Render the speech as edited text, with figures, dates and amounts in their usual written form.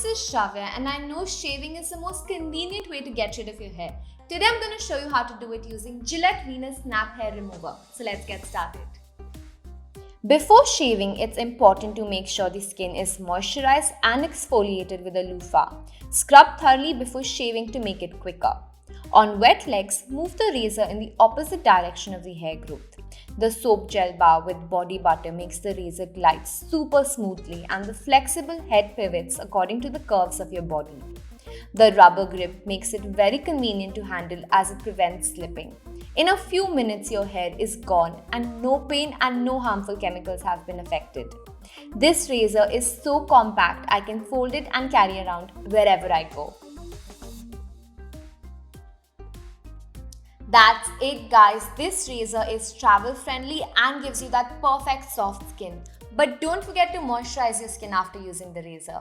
this is Shravya and I know shaving is the most convenient way to get rid of your hair. Today I'm going to show you how to do it using Gillette Venus Snap Hair Remover. So let's get started. Before shaving, it's important to make sure the skin is moisturized and exfoliated with a loofah. Scrub thoroughly before shaving to make it quicker. On wet legs, move the razor in the opposite direction of the hair growth. The soap gel bar with body butter makes the razor glide super smoothly and the flexible head pivots according to the curves of your body. The rubber grip makes it very convenient to handle as it prevents slipping. In a few minutes, your hair is gone and no pain and no harmful chemicals have been affected. This razor is so compact I can fold it and carry around wherever I go. That's it guys, this razor is travel friendly and gives you that perfect soft skin. But don't forget to moisturize your skin after using the razor.